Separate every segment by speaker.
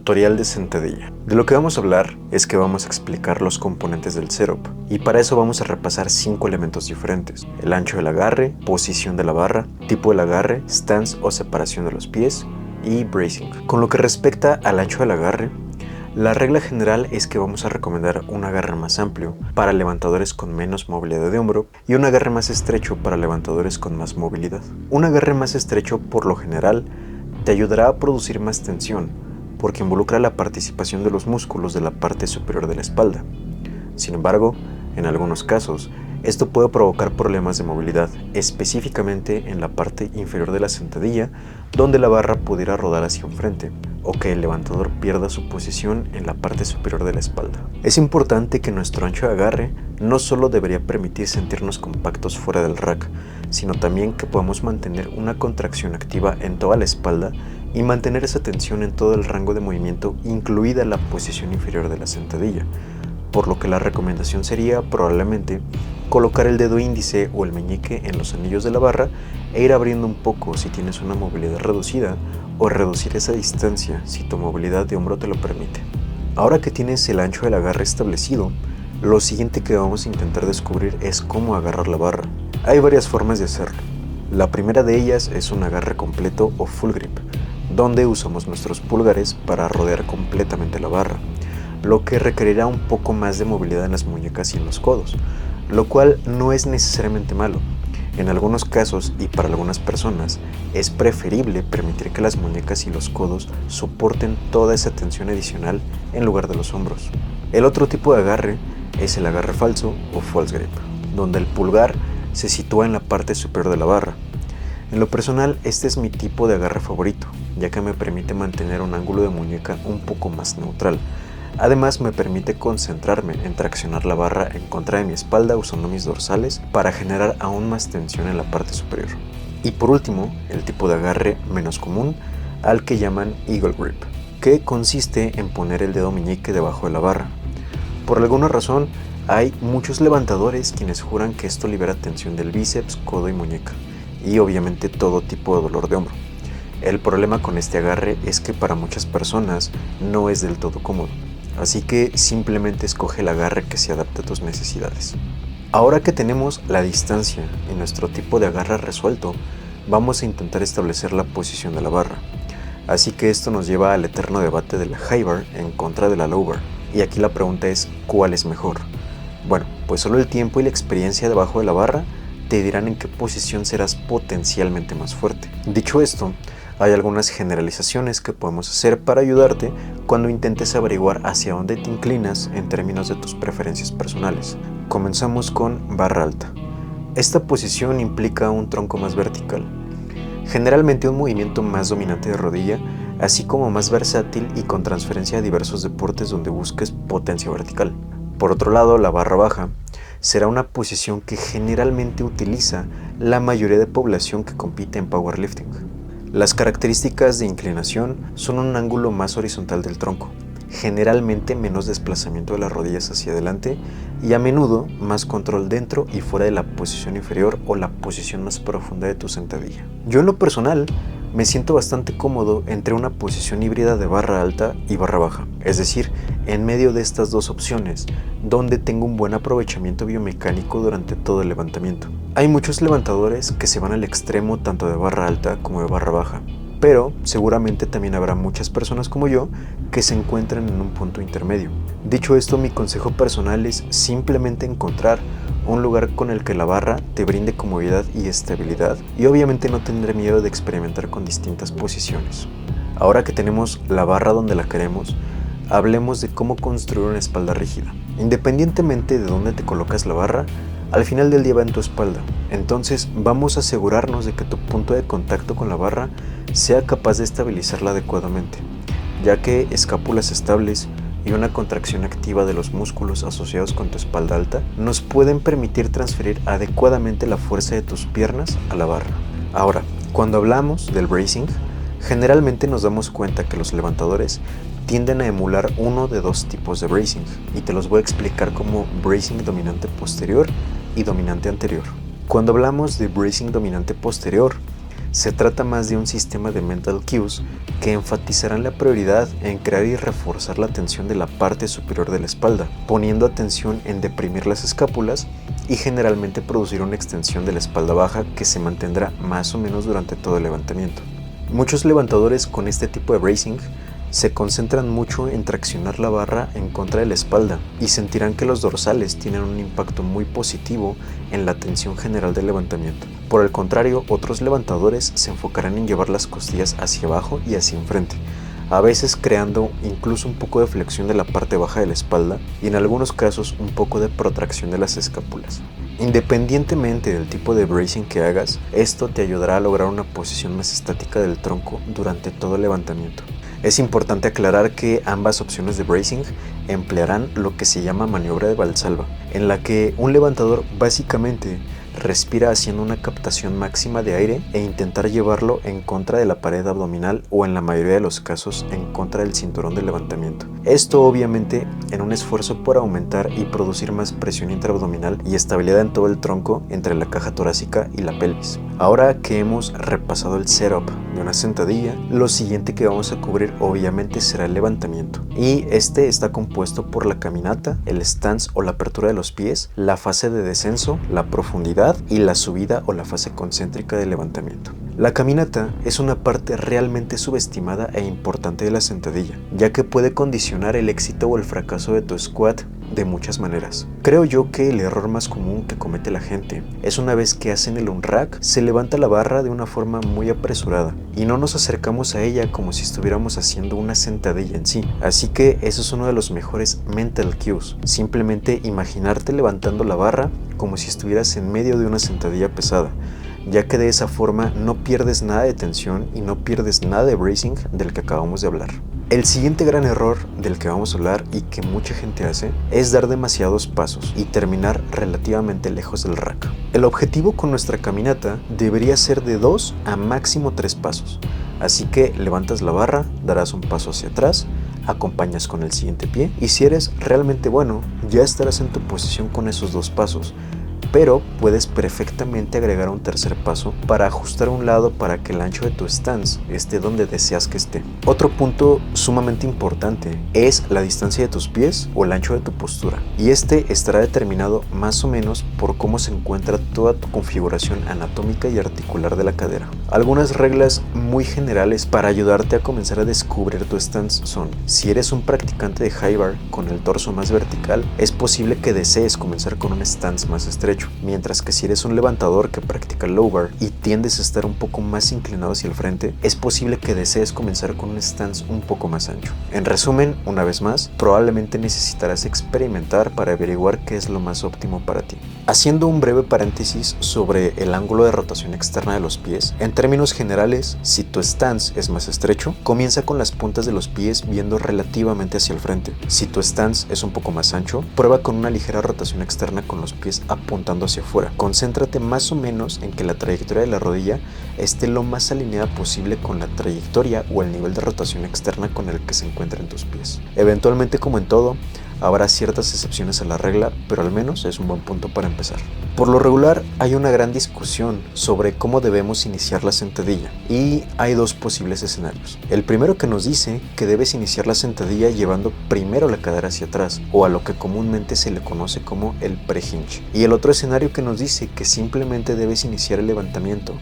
Speaker 1: Tutorial de sentadilla. De lo que vamos a hablar es que vamos a explicar los componentes del setup y para eso vamos a repasar 5 elementos diferentes: el ancho del agarre, posición de la barra, tipo del agarre, stance o separación de los pies y bracing. Con lo que respecta al ancho del agarre, la regla general es que vamos a recomendar un agarre más amplio para levantadores con menos movilidad de hombro y un agarre más estrecho para levantadores con más movilidad. Un agarre más estrecho por lo general te ayudará a producir más tensión porque involucra la participación de los músculos de la parte superior de la espalda. Sin embargo, en algunos casos, esto puede provocar problemas de movilidad, específicamente en la parte inferior de la sentadilla, donde la barra pudiera rodar hacia enfrente, o que el levantador pierda su posición en la parte superior de la espalda. Es importante que nuestro ancho de agarre no solo debería permitir sentirnos compactos fuera del rack, sino también que podamos mantener una contracción activa en toda la espalda y mantener esa tensión en todo el rango de movimiento, incluida la posición inferior de la sentadilla, por lo que la recomendación sería probablemente colocar el dedo índice o el meñique en los anillos de la barra e ir abriendo un poco si tienes una movilidad reducida, o reducir esa distancia si tu movilidad de hombro te lo permite. Ahora que tienes el ancho del agarre establecido, lo siguiente que vamos a intentar descubrir es cómo agarrar la barra. Hay varias formas de hacerlo. La primera de ellas es un agarre completo o full grip, donde usamos nuestros pulgares para rodear completamente la barra, lo que requerirá un poco más de movilidad en las muñecas y en los codos, lo cual no es necesariamente malo. En algunos casos y para algunas personas es preferible permitir que las muñecas y los codos soporten toda esa tensión adicional en lugar de los hombros. El otro tipo de agarre es el agarre falso o false grip, donde el pulgar se sitúa en la parte superior de la barra. En lo personal, este es mi tipo de agarre favorito, ya que me permite mantener un ángulo de muñeca un poco más neutral. Además, me permite concentrarme en traccionar la barra en contra de mi espalda usando mis dorsales para generar aún más tensión en la parte superior. Y por último, el tipo de agarre menos común, al que llaman Eagle Grip, que consiste en poner el dedo meñique debajo de la barra. Por alguna razón, hay muchos levantadores quienes juran que esto libera tensión del bíceps, codo y muñeca, y obviamente todo tipo de dolor de hombro. El problema con este agarre es que para muchas personas no es del todo cómodo, así que simplemente escoge el agarre que se adapte a tus necesidades. Ahora que tenemos la distancia y nuestro tipo de agarre resuelto, vamos a intentar establecer la posición de la barra. Así que esto nos lleva al eterno debate de la high bar en contra de la low bar. Y aquí la pregunta es, ¿cuál es mejor? Bueno, pues solo el tiempo y la experiencia debajo de la barra te dirán en qué posición serás potencialmente más fuerte. Dicho esto, hay algunas generalizaciones que podemos hacer para ayudarte cuando intentes averiguar hacia dónde te inclinas en términos de tus preferencias personales. Comenzamos con barra alta. Esta posición implica un tronco más vertical, generalmente un movimiento más dominante de rodilla, así como más versátil y con transferencia a diversos deportes donde busques potencia vertical. Por otro lado, la barra baja será una posición que generalmente utiliza la mayoría de población que compite en powerlifting. Las características de inclinación son un ángulo más horizontal del tronco, generalmente menos desplazamiento de las rodillas hacia adelante y a menudo más control dentro y fuera de la posición inferior o la posición más profunda de tu sentadilla. Yo en lo personal me siento bastante cómodo entre una posición híbrida de barra alta y barra baja, es decir, en medio de estas dos opciones, donde tengo un buen aprovechamiento biomecánico durante todo el levantamiento. Hay muchos levantadores que se van al extremo tanto de barra alta como de barra baja, pero seguramente también habrá muchas personas como yo que se encuentran en un punto intermedio. Dicho esto, mi consejo personal es simplemente encontrar un lugar con el que la barra te brinde comodidad y estabilidad, y obviamente no tener miedo de experimentar con distintas posiciones. Ahora que tenemos la barra donde la queremos, hablemos de cómo construir una espalda rígida. Independientemente de dónde te colocas la barra, al final del día va en tu espalda. Entonces vamos a asegurarnos de que tu punto de contacto con la barra sea capaz de estabilizarla adecuadamente, ya que escápulas estables y una contracción activa de los músculos asociados con tu espalda alta nos pueden permitir transferir adecuadamente la fuerza de tus piernas a la barra. Ahora, cuando hablamos del bracing, generalmente nos damos cuenta que los levantadores tienden a emular uno de dos tipos de bracing, y te los voy a explicar como bracing dominante posterior y dominante anterior. Cuando hablamos de bracing dominante posterior, Se trata más de un sistema de mental cues que enfatizarán la prioridad en crear y reforzar la tensión de la parte superior de la espalda, poniendo atención en deprimir las escápulas y generalmente producir una extensión de la espalda baja que se mantendrá más o menos durante todo el levantamiento. Muchos levantadores con este tipo de bracing se concentran mucho en traccionar la barra en contra de la espalda y sentirán que los dorsales tienen un impacto muy positivo en la tensión general del levantamiento. Por el contrario, otros levantadores se enfocarán en llevar las costillas hacia abajo y hacia enfrente, a veces creando incluso un poco de flexión de la parte baja de la espalda y en algunos casos un poco de protracción de las escápulas. Independientemente del tipo de bracing que hagas, esto te ayudará a lograr una posición más estática del tronco durante todo el levantamiento. Es importante aclarar que ambas opciones de bracing emplearán lo que se llama maniobra de Valsalva, en la que un levantador básicamente respira haciendo una captación máxima de aire e intentar llevarlo en contra de la pared abdominal o en la mayoría de los casos en contra del cinturón de levantamiento. Esto obviamente en un esfuerzo por aumentar y producir más presión intraabdominal y estabilidad en todo el tronco entre la caja torácica y la pelvis. Ahora que hemos repasado el setup de una sentadilla, lo siguiente que vamos a cubrir obviamente será el levantamiento, y este está compuesto por la caminata, el stance o la apertura de los pies, la fase de descenso, la profundidad y la subida o la fase concéntrica del levantamiento. La caminata es una parte realmente subestimada e importante de la sentadilla, ya que puede condicionar el éxito o el fracaso de tu squat de muchas maneras. Creo yo que el error más común que comete la gente es una vez que hacen el unrack, se levanta la barra de una forma muy apresurada y no nos acercamos a ella como si estuviéramos haciendo una sentadilla en sí. Así que eso es uno de los mejores mental cues, simplemente imaginarte levantando la barra como si estuvieras en medio de una sentadilla pesada, ya que de esa forma no pierdes nada de tensión y no pierdes nada de bracing del que acabamos de hablar. El siguiente gran error del que vamos a hablar y que mucha gente hace es dar demasiados pasos y terminar relativamente lejos del rack. El objetivo con nuestra caminata debería ser de 2 a máximo 3 pasos, así que levantas la barra, darás un paso hacia atrás, acompañas con el siguiente pie y si eres realmente bueno ya estarás en tu posición con esos 2 pasos. Pero puedes perfectamente agregar un tercer paso para ajustar un lado para que el ancho de tu stance esté donde deseas que esté. Otro punto sumamente importante es la distancia de tus pies o el ancho de tu postura, y este estará determinado más o menos por cómo se encuentra toda tu configuración anatómica y articular de la cadera. Algunas reglas muy generales para ayudarte a comenzar a descubrir tu stance son: si eres un practicante de high bar con el torso más vertical, es posible que desees comenzar con un stance más estrecho, mientras que si eres un levantador que practica low bar y tiendes a estar un poco más inclinado hacia el frente, es posible que desees comenzar con un stance un poco más ancho. En resumen, una vez más, probablemente necesitarás experimentar para averiguar qué es lo más óptimo para ti. Haciendo un breve paréntesis sobre el ángulo de rotación externa de los pies, en términos generales, si tu stance es más estrecho, comienza con las puntas de los pies viendo relativamente hacia el frente. Si tu stance es un poco más ancho, prueba con una ligera rotación externa con los pies apuntando hacia afuera. Concéntrate más o menos en que la trayectoria de la rodilla esté lo más alineada posible con la trayectoria o el nivel de rotación externa con el que se encuentran tus pies. Eventualmente, como en todo, habrá ciertas excepciones a la regla, pero al menos es un buen punto para empezar. Por lo regular, hay una gran discusión sobre cómo debemos iniciar la sentadilla, y hay 2 posibles escenarios. El primero que nos dice que debes iniciar la sentadilla llevando primero la cadera hacia atrás, o a lo que comúnmente se le conoce como el pre-hinge. Y el otro escenario que nos dice que simplemente debes iniciar el levantamiento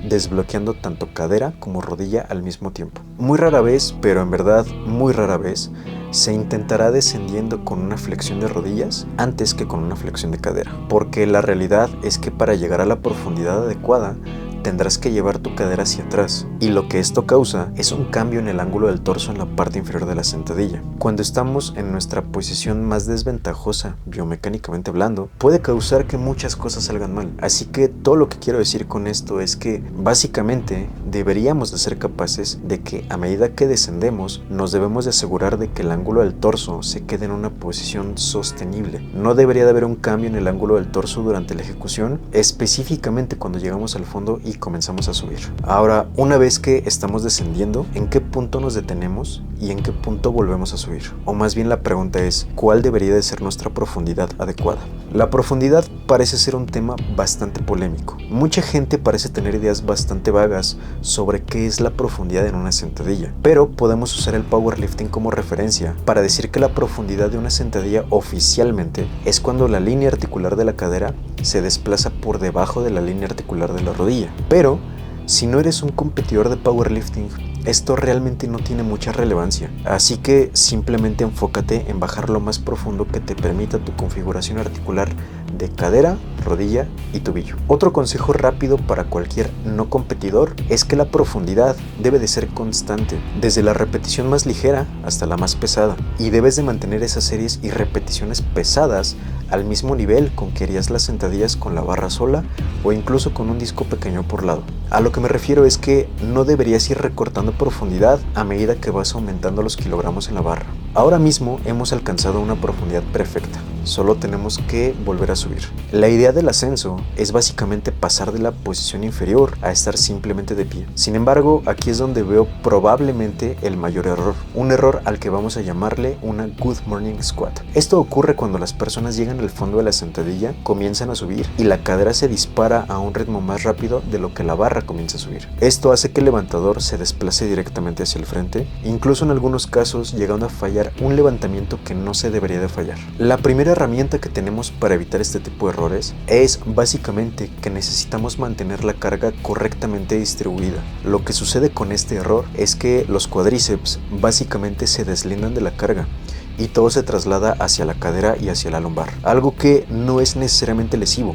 Speaker 1: desbloqueando tanto cadera como rodilla al mismo tiempo. Muy rara vez, pero en verdad muy rara vez, se intentará descendiendo con una flexión de rodillas antes que con una flexión de cadera, porque la realidad es que para llegar a la profundidad adecuada tendrás que llevar tu cadera hacia atrás, y lo que esto causa es un cambio en el ángulo del torso en la parte inferior de la sentadilla. Cuando estamos en nuestra posición más desventajosa, biomecánicamente hablando, puede causar que muchas cosas salgan mal. Así que todo lo que quiero decir con esto es que básicamente deberíamos de ser capaces de que a medida que descendemos nos debemos de asegurar de que el ángulo del torso se quede en una posición sostenible. No debería de haber un cambio en el ángulo del torso durante la ejecución, específicamente cuando llegamos al fondo y y comenzamos a subir. Ahora, una vez que estamos descendiendo, ¿en qué punto nos detenemos y en qué punto volvemos a subir? O más bien la pregunta es, ¿cuál debería de ser nuestra profundidad adecuada? La profundidad parece ser un tema bastante polémico. Mucha gente parece tener ideas bastante vagas sobre qué es la profundidad en una sentadilla, pero podemos usar el powerlifting como referencia para decir que la profundidad de una sentadilla oficialmente es cuando la línea articular de la cadera se desplaza por debajo de la línea articular de la rodilla. Pero si no eres un competidor de powerlifting, esto realmente no tiene mucha relevancia, así que simplemente enfócate en bajar lo más profundo que te permita tu configuración articular de cadera, rodilla y tobillo. Otro consejo rápido para cualquier no competidor es que la profundidad debe de ser constante, desde la repetición más ligera hasta la más pesada, y debes de mantener esas series y repeticiones pesadas al mismo nivel con que harías las sentadillas con la barra sola o incluso con un disco pequeño por lado. A lo que me refiero es que no deberías ir recortando profundidad a medida que vas aumentando los kilogramos en la barra. Ahora mismo hemos alcanzado una profundidad perfecta, solo tenemos que volver a subir. La idea del ascenso es básicamente pasar de la posición inferior a estar simplemente de pie. Sin embargo, aquí es donde veo probablemente el mayor error, un error al que vamos a llamarle una Good Morning Squat. Esto ocurre cuando las personas llegan al fondo de la sentadilla, comienzan a subir y la cadera se dispara a un ritmo más rápido de lo que la barra comienza a subir. Esto hace que el levantador se desplace directamente hacia el frente, incluso en algunos casos llegando a fallar un levantamiento que no se debería de fallar. La primera herramienta que tenemos para evitar este tipo de errores es básicamente que necesitamos mantener la carga correctamente distribuida. Lo que sucede con este error es que los cuádriceps básicamente se deslindan de la carga y todo se traslada hacia la cadera y hacia la lumbar, algo que no es necesariamente lesivo.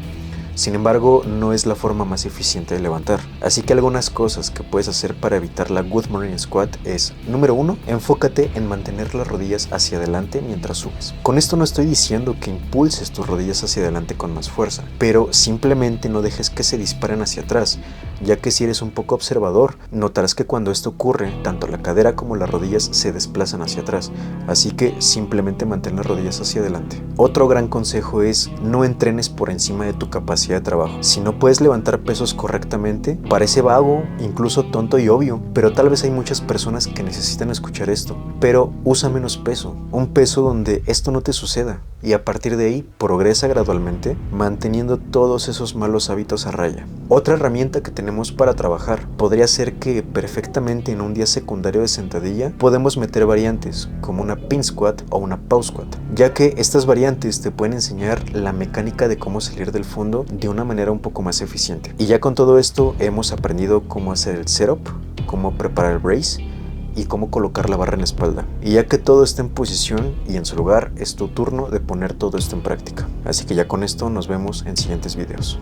Speaker 1: Sin embargo, no es la forma más eficiente de levantar. Así que algunas cosas que puedes hacer para evitar la Good Morning Squat es: número 1, enfócate en mantener las rodillas hacia adelante mientras subes. Con esto no estoy diciendo que impulses tus rodillas hacia adelante con más fuerza, pero simplemente no dejes que se disparen hacia atrás, ya que si eres un poco observador, notarás que cuando esto ocurre, tanto la cadera como las rodillas se desplazan hacia atrás, así que simplemente mantén las rodillas hacia adelante. Otro gran consejo es: no entrenes por encima de tu capacidad de trabajo. Si no puedes levantar pesos correctamente, parece vago, incluso tonto y obvio, pero tal vez hay muchas personas que necesitan escuchar esto. Pero usa menos peso, un peso donde esto no te suceda, y a partir de ahí progresa gradualmente, manteniendo todos esos malos hábitos a raya. Otra herramienta que tenemos para trabajar podría ser que perfectamente en un día secundario de sentadilla podemos meter variantes como una pin squat o una pause squat, ya que estas variantes te pueden enseñar la mecánica de cómo salir del fondo de una manera un poco más eficiente. Y ya con todo esto hemos aprendido cómo hacer el setup, cómo preparar el brace y cómo colocar la barra en la espalda. Y ya que todo está en posición y en su lugar, es tu turno de poner todo esto en práctica. Así que ya con esto nos vemos en siguientes videos.